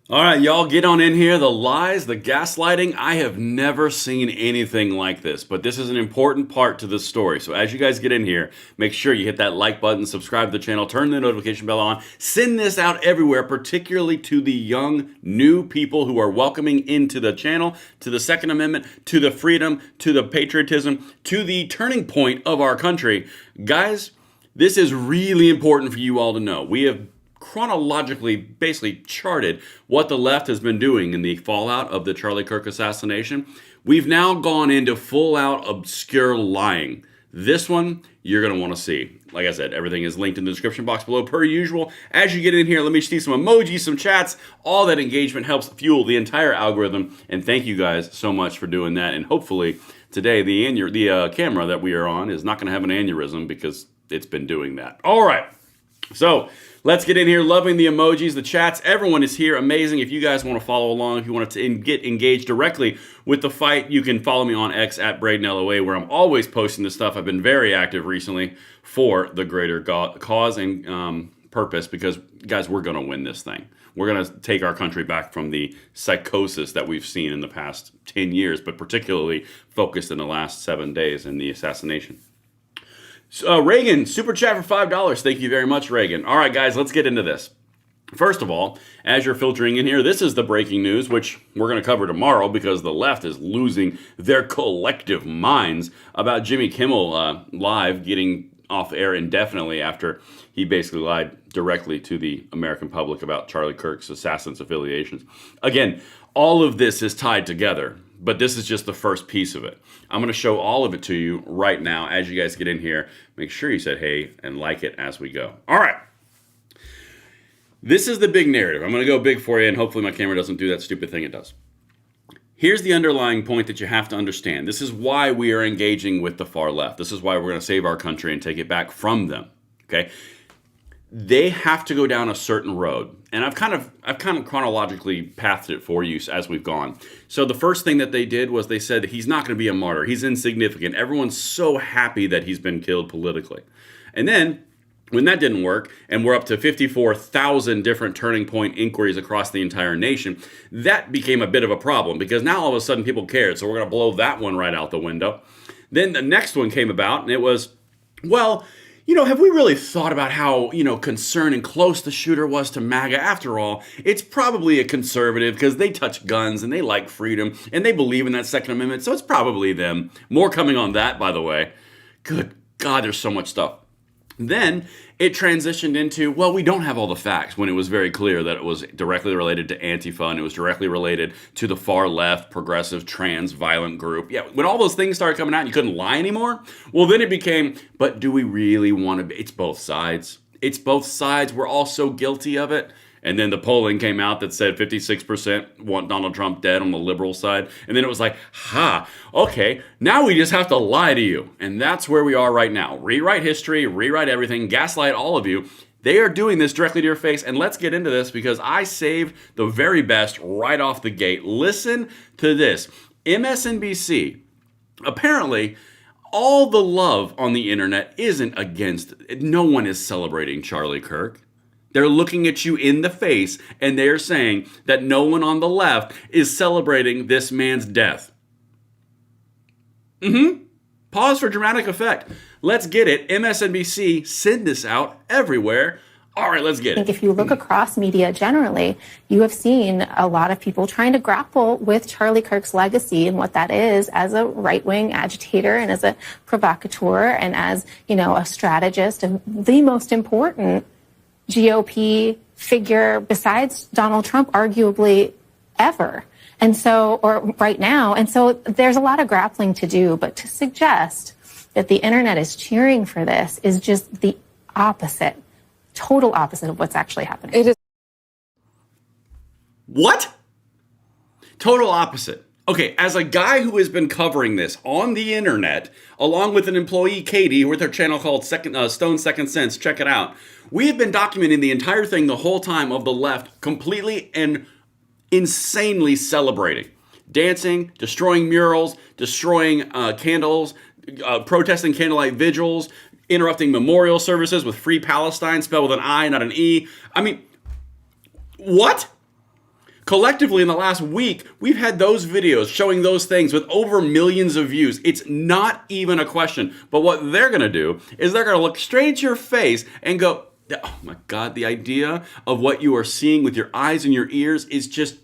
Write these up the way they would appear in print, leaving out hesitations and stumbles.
All right, y'all, get on in here. The lies, the gaslighting. I have never seen anything like this, but this is an important part to this story. So as you guys get in here, make sure you hit that like button, subscribe to the channel, turn the notification bell on, send this out everywhere, particularly to the young, new people who are welcoming into the channel, to the Second Amendment, to the freedom, to the patriotism, to the turning point of our country. Guys, this is really important for you all to know. We have chronologically basically charted what the left has been doing in the fallout of the Charlie Kirk assassination. We've now gone into full out obscure lying. This one you're going to want to see. Like I said, everything is linked in the description box below per usual. As you get in here, let me see some emojis, some chats. All that engagement helps fuel the entire algorithm. And thank you guys so much for doing that. And hopefully today the camera that we are on is not going to have an aneurysm because it's been doing that. All right. So let's get in here. Loving the emojis, the chats. Everyone is here. Amazing. If you guys want to follow along, if you want to get engaged directly with the fight, you can follow me on X at Braden LOA, where I'm always posting this stuff. I've been very active recently for the greater cause and purpose because, guys, we're going to win this thing. We're going to take our country back from the psychosis that we've seen in the past 10 years, but particularly focused in the last 7 days in the assassination. Reagan, super chat for $5. Thank you very much, Reagan. All right, guys, let's get into this. First of all, as you're filtering in here, this is the breaking news, which we're going to cover tomorrow because the left is losing their collective minds about Jimmy Kimmel Live getting off air indefinitely after he basically lied directly to the American public about Charlie Kirk's assassin's affiliations. Again, all of this is tied together, but this is just the first piece of it. I'm going to show all of it to you right now as you guys get in here. Make sure you said hey and like it as we go. All right. This is the big narrative. I'm going to go big for you, and hopefully my camera doesn't do that stupid thing it does. Here's the underlying point that you have to understand. This is why we are engaging with the far left. This is why we're going to save our country and take it back from them. Okay? They have to go down a certain road. And I've kind of chronologically pathed it for you as we've gone. So the first thing that they did was they said he's not going to be a martyr. He's insignificant. Everyone's so happy that he's been killed politically. And then when that didn't work, and we're up to 54,000 different turning point inquiries across the entire nation, that became a bit of a problem because now all of a sudden people cared. So we're going to blow that one right out the window. Then the next one came about, and it was, well, have we really thought about how, concerned and close the shooter was to MAGA? After all, it's probably a conservative because they touch guns and they like freedom and they believe in that Second Amendment. So it's probably them. More coming on that, by the way. Good God, there's so much stuff. Then it transitioned into, well, we don't have all the facts when it was very clear that it was directly related to Antifa and it was directly related to the far left, progressive, trans, violent group. Yeah, when all those things started coming out and you couldn't lie anymore, well, then it became, but do we really want to be? It's both sides. It's both sides. We're all so guilty of it. And then the polling came out that said 56% want Donald Trump dead on the liberal side. And then it was like, okay, now we just have to lie to you. And that's where we are right now. Rewrite history, rewrite everything, gaslight all of you. They are doing this directly to your face. And let's get into this because I saved the very best right off the gate. Listen to this. MSNBC, apparently, all the love on the internet isn't against, no one is celebrating Charlie Kirk. They're looking at you in the face and they're saying that no one on the left is celebrating this man's death. Pause for dramatic effect. Let's get it. MSNBC, send this out everywhere. All right, let's get it. I think if you look across media generally, you have seen a lot of people trying to grapple with Charlie Kirk's legacy and what that is as a right-wing agitator and as a provocateur and as, a strategist and the most important GOP figure besides Donald Trump, arguably ever. And so, or right now. And so there's a lot of grappling to do, but to suggest that the internet is cheering for this is just the opposite, total opposite of what's actually happening. It is. What? Total opposite. Okay, as a guy who has been covering this on the internet, along with an employee, Katie, with her channel called Stone Second Sense, check it out. We have been documenting the entire thing the whole time of the left completely and insanely celebrating. Dancing, destroying murals, destroying candles, protesting candlelight vigils, interrupting memorial services with Free Palestine, spelled with an I, not an E. I mean, what? Collectively, in the last week, we've had those videos showing those things with over millions of views. It's not even a question. But what they're going to do is they're going to look straight at your face and go, oh my God, the idea of what you are seeing with your eyes and your ears is just,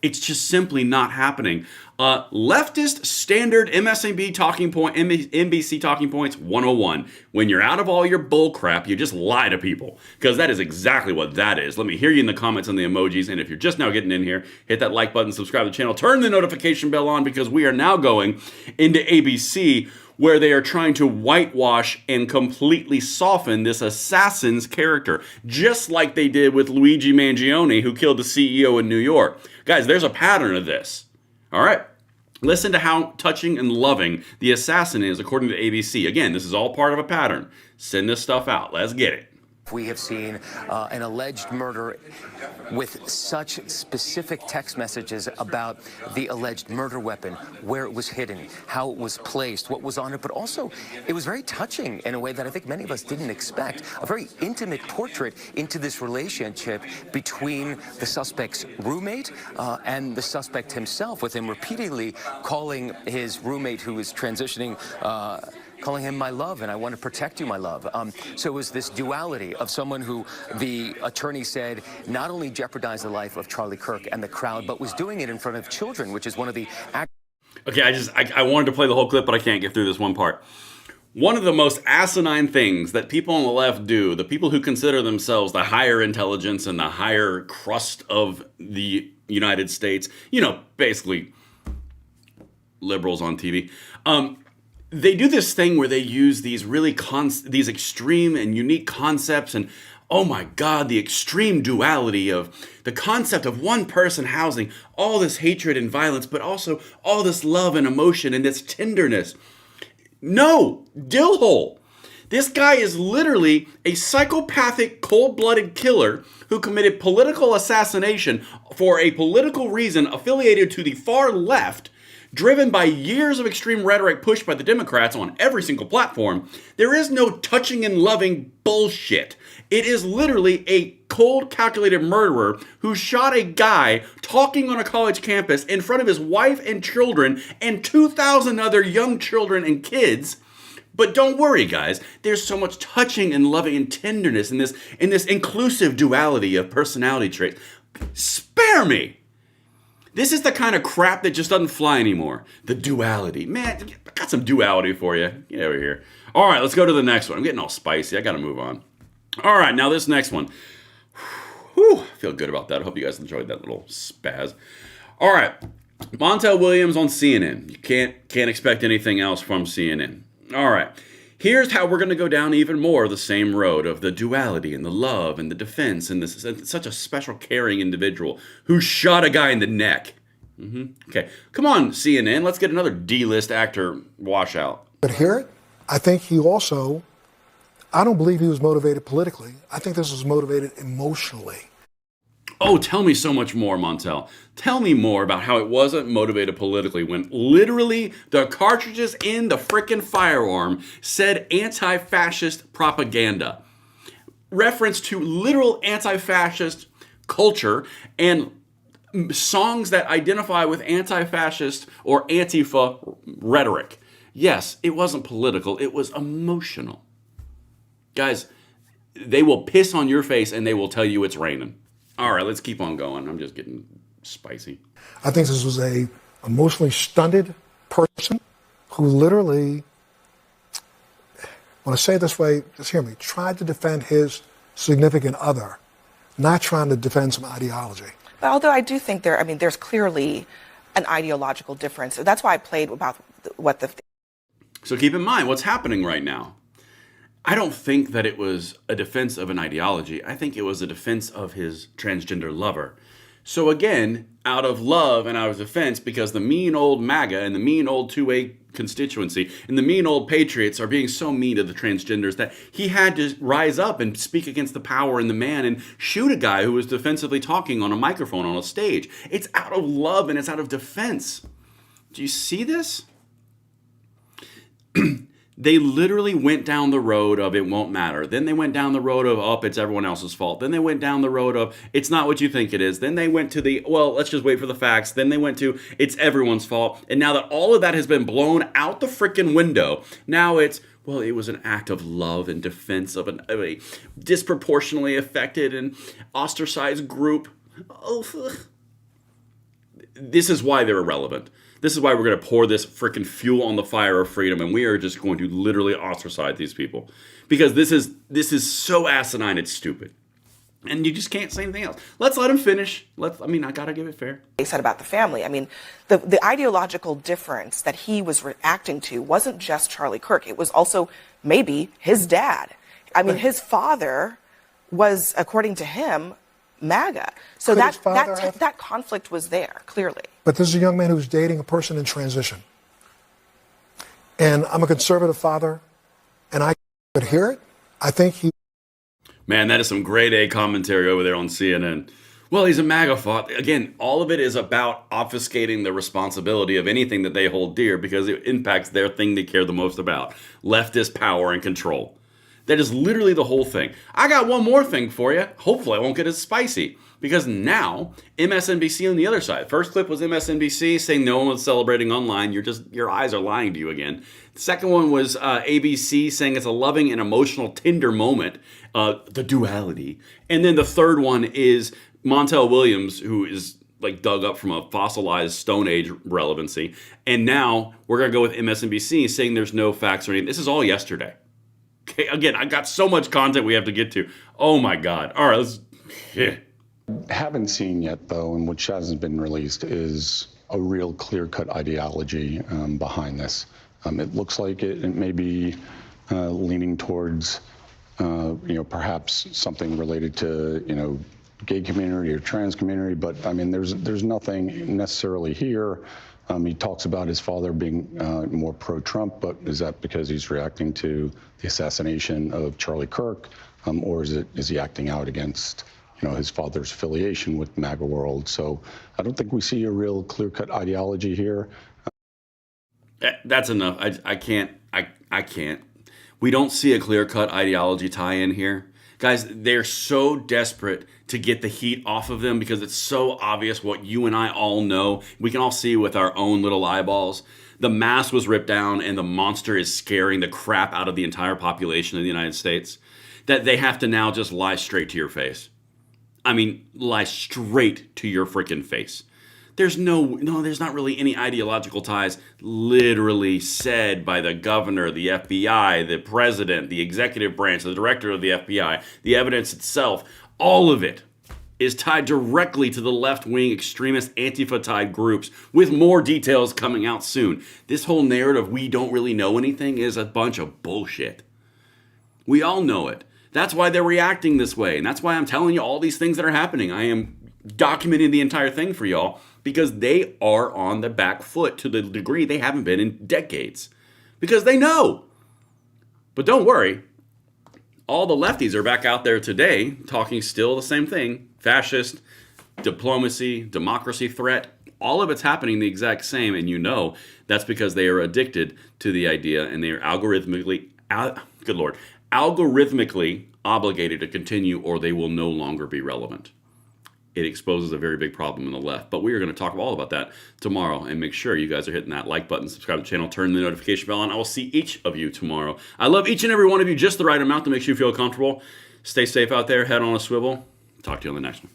it's just simply not happening. Leftist standard MSNBC talking point, NBC talking points 101. When you're out of all your bull crap, you just lie to people, because that is exactly what that is. Let me hear you in the comments and the emojis. And if you're just now getting in here, hit that like button, subscribe to the channel, turn the notification bell on, because we are now going into ABC, where they are trying to whitewash and completely soften this assassin's character, just like they did with Luigi Mangione, who killed the CEO in New York. Guys, there's a pattern of this. All right. Listen to how touching and loving the assassin is, according to ABC. Again, this is all part of a pattern. Send this stuff out. Let's get it. We have seen an alleged murder with such specific text messages about the alleged murder weapon, where it was hidden, how it was placed, what was on it, but also it was very touching in a way that I think many of us didn't expect. A very intimate portrait into this relationship between the suspect's roommate and the suspect himself, with him repeatedly calling his roommate, who is transitioning, calling him my love, and I want to protect you, my love. So it was this duality of someone who the attorney said not only jeopardized the life of Charlie Kirk and the crowd, but was doing it in front of children, which is one of the... Okay, I wanted to play the whole clip, but I can't get through this one part. One of the most asinine things that people on the left do, the people who consider themselves the higher intelligence and the higher crust of the United States, you know, basically liberals on TV, they do this thing where they use these really these extreme and unique concepts, and oh my God, the extreme duality of the concept of one person housing all this hatred and violence, but also all this love and emotion and this tenderness. No, Dillhole. This guy is literally a psychopathic, cold-blooded killer who committed political assassination for a political reason affiliated to the far left, driven by years of extreme rhetoric pushed by the Democrats on every single platform. There is no touching and loving bullshit. It is literally a cold, calculated murderer who shot a guy talking on a college campus in front of his wife and children and 2,000 other young children and kids. But don't worry, guys. There's so much touching and loving and tenderness in this inclusive duality of personality traits. Spare me. This is the kind of crap that just doesn't fly anymore. The duality. Man, I got some duality for you. Get over here. All right, let's go to the next one. I'm getting all spicy. I got to move on. All right, now this next one. Whew, I feel good about that. I hope you guys enjoyed that little spaz. All right, Montel Williams on CNN. You can't expect anything else from CNN. All right, here's how we're going to go down even more the same road of the duality and the love and the defense, and this is such a special, caring individual who shot a guy in the neck. Okay, come on, CNN. Let's get another D-list actor washout. But hear it? I think he also, I don't believe he was motivated politically. I think this was motivated emotionally. Oh, tell me so much more, Montel. Tell me more about how it wasn't motivated politically when literally the cartridges in the frickin' firearm said anti-fascist propaganda. Reference to literal anti-fascist culture and songs that identify with anti-fascist or Antifa rhetoric. Yes, it wasn't political, it was emotional. Guys, they will piss on your face and they will tell you it's raining. All right, let's keep on going. I'm just getting spicy. I think this was a emotionally stunted person who literally, when I say it this way, just hear me, tried to defend his significant other, not trying to defend some ideology. But although I do think there's clearly an ideological difference. That's why I played about what the... So keep in mind what's happening right now. I don't think that it was a defense of an ideology. I think it was a defense of his transgender lover. So again, out of love and out of defense, because the mean old MAGA and the mean old 2A constituency and the mean old patriots are being so mean to the transgenders that he had to rise up and speak against the power in the man and shoot a guy who was defensively talking on a microphone on a stage. It's out of love and it's out of defense. Do you see this? They literally went down the road of it won't matter. Then they went down the road of, oh, it's everyone else's fault. Then they went down the road of, it's not what you think it is. Then they went to the, well, let's just wait for the facts. Then they went to, it's everyone's fault. And now that all of that has been blown out the freaking window, now it's, well, it was an act of love and defense of a disproportionately affected and ostracized group. Oh, this is why they're irrelevant. This is why we're going to pour this freaking fuel on the fire of freedom, and we are just going to literally ostracize these people. Because this is so asinine, it's stupid. And you just can't say anything else. Let's let him finish. I got to give it fair. They said about the family. I mean, the ideological difference that he was reacting to wasn't just Charlie Kirk. It was also maybe his dad. I mean, his father was, according to him, MAGA. So that conflict was there, clearly. But this is a young man who's dating a person in transition. And I'm a conservative father, and I could hear it. I think he... Man, that is some grade A commentary over there on CNN. Well, he's a MAGA father. Again, all of it is about obfuscating the responsibility of anything that they hold dear because it impacts their thing they care the most about. Leftist power and control. That is literally the whole thing. I got one more thing for you. Hopefully I won't get as spicy. Because now, MSNBC on the other side. First clip was MSNBC saying no one was celebrating online. Your eyes are lying to you again. The second one was ABC saying it's a loving and emotional tender moment. The duality. And then the third one is Montel Williams, who is like dug up from a fossilized Stone Age relevancy. And now we're going to go with MSNBC saying there's no facts or anything. This is all yesterday. Okay, again, I got so much content we have to get to. Oh my God. All right, let's... Yeah. Haven't seen yet, though, and which hasn't been released, is a real clear-cut ideology behind this. It looks like it may be leaning towards, perhaps something related to, gay community or trans community, but I mean, there's nothing necessarily here. He talks about his father being more pro-Trump, but is that because he's reacting to the assassination of Charlie Kirk, or is he acting out against his father's affiliation with MAGA world? So I don't think we see a real clear-cut ideology here. That's enough. I can't. We don't see a clear-cut ideology tie-in here. Guys, they're so desperate to get the heat off of them because it's so obvious what you and I all know. We can all see with our own little eyeballs. The mask was ripped down and the monster is scaring the crap out of the entire population of the United States. That they have to now just lie straight to your face. I mean, lie straight to your freaking face. There's not really any ideological ties literally said by the governor, the FBI, the president, the executive branch, the director of the FBI, the evidence itself. All of it is tied directly to the left-wing extremist Antifa-tied groups with more details coming out soon. This whole narrative, we don't really know anything, is a bunch of bullshit. We all know it. That's why they're reacting this way. And that's why I'm telling you all these things that are happening. I am documenting the entire thing for y'all because they are on the back foot to the degree they haven't been in decades. Because they know. But don't worry. All the lefties are back out there today talking still the same thing. Fascist, diplomacy, democracy threat. All of it's happening the exact same. And that's because they are addicted to the idea and they are algorithmically obligated to continue or they will no longer be relevant. It exposes a very big problem in the left. But we are going to talk all about that tomorrow. And make sure you guys are hitting that like button, subscribe to the channel, turn the notification bell on. I will see each of you tomorrow. I love each and every one of you just the right amount that makes you feel comfortable. Stay safe out there. Head on a swivel. Talk to you on the next one.